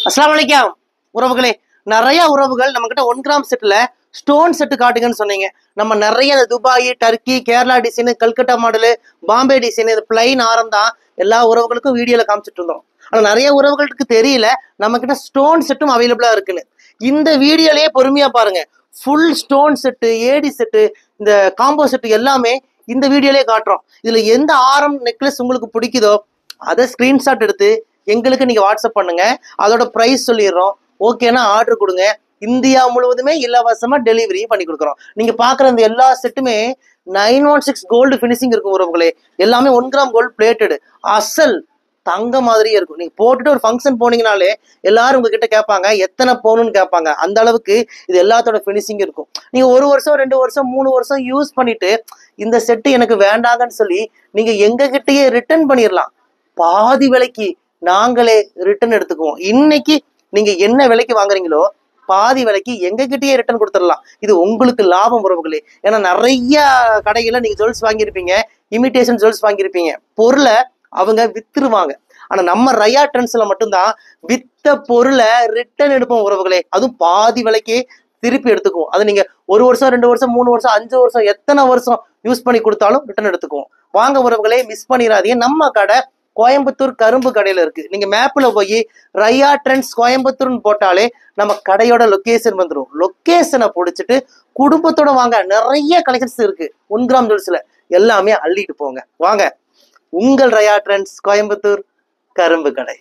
அஸ்ஸலாமு அலைக்கும் உறவுகளே. நிறைய உறவுகள் நம்ம கிட்ட 1 கிராம் செட்ல ஸ்டோன் செட்டு காட்டுங்கன்னு சொன்னீங்க. நம்ம நிறைய Dubai, Turkey, Kerala design, Calcutta model, Bombay design, இது பிளைன் ஆரம் தான் எல்லா உறவுகளுக்கும் வீடியோல காமிச்சிட்டு இருந்தோம். ஆனா நிறைய உறவுகளுக்கு தெரியல நம்ம கிட்ட ஸ்டோன் செட்டும் அவைலபிளா இருக்குன்னு. இந்த வீடியோலயே பொறுமையா பாருங்க. ஃபுல் ஸ்டோன் செட்டு, ஏடி செட்டு, இந்த காம்போ செட்டு எல்லாமே இந்த வீடியோலயே காட்டுறோம். இதுல எந்த ஆரம் நெக்லஸ் உங்களுக்கு பிடிக்குதோ அதை ஸ்கிரீன்ஷாட் எடுத்து எங்களுக்கு நீங்க வாட்ஸ்அப் பண்ணுங்க. அதோட பிரைஸ் சொல்லிடுறோம். ஓகேனா ஆர்டர் கொடுங்க. இந்தியா முழுவதுமே இலவசமா டெலிவரி பண்ணி கொடுக்குறோம். நீங்க பாக்குற இந்த எல்லா செட்டுமே 916 கோல்டு பினிஷிங் இருக்கும் உறவுகளே. எல்லாமே 1 கிராம் கோல்டு பிளேட்டடு, அசல் தங்க மாதிரியே இருக்கும். நீங்க போட்டுட்டு ஒரு ஃபங்க்ஷன் போனீங்கனாலே எல்லாரும் உங்ககிட்ட கேட்பாங்க எத்தனை பவுனுன்னு கேட்பாங்க. அந்த அளவுக்கு இது எல்லாத்தோட பினிஷிங் இருக்கும். நீங்க 1 வருஷம் 2 வருஷம் 3 வருஷம் யூஸ் பண்ணிட்டு இந்த செட்டு எனக்கு வேண்டாங்கன்னு சொல்லி நீங்க எங்க கிட்டயே ரிட்டர்ன் பண்ணிடலாம். பாதி விலைக்கு நாங்களே ரிட்டர்ன் எடுத்துக்குவோம். இன்னைக்கு நீங்க என்ன விலைக்கு வாங்குறீங்களோ பாதி விலைக்கு எங்க கிட்டயே ரிட்டர்ன் கொடுத்துடலாம். இது உங்களுக்கு லாபம் உறவுகளே. ஏன்னா நிறைய கடைகள்ல நீங்க ஜுவல்ஸ் வாங்கியிருப்பீங்க, இமிடேஷன் ஜுவல்ஸ் வாங்கியிருப்பீங்க. பொருளை அவங்க வித்துருவாங்க. ஆனா நம்ம ரயா ட்ரெண்ட்ஸ்ல மட்டும்தான் வித்த பொருளை ரிட்டர்ன் எடுப்போம் உறவுகளே. அதுவும் பாதி விலைக்கு திருப்பி எடுத்துக்குவோம். அது நீங்க 1 வருஷம் 2 வருஷம் 3 வருஷம் 5 வருஷம் எத்தனை வருஷம் யூஸ் பண்ணி கொடுத்தாலும் ரிட்டர்ன் எடுத்துக்குவோம். வாங்க உறவுகளே, மிஸ் பண்ணிடாதீங்க. நம்ம கடை கோயம்புத்தூர் கரும்பு கடையில இருக்கு. நீங்க மேப்ல போய் ரயா ட்ரெண்ட்ஸ் கோயம்புத்தூர்னு போட்டாலே நம்ம கடையோட லொகேஷன் வந்துடும். லொகேஷனை பிடிச்சிட்டு குடும்பத்தோட வாங்க. நிறைய கலெக்ஷன்ஸ் இருக்கு 1 கிராம் ஜுவல்ஸ்ல. எல்லாமே அள்ளிட்டு போங்க. வாங்க, உங்கள் ரயா ட்ரெண்ட்ஸ் கோயம்புத்தூர் கரும்பு கடை.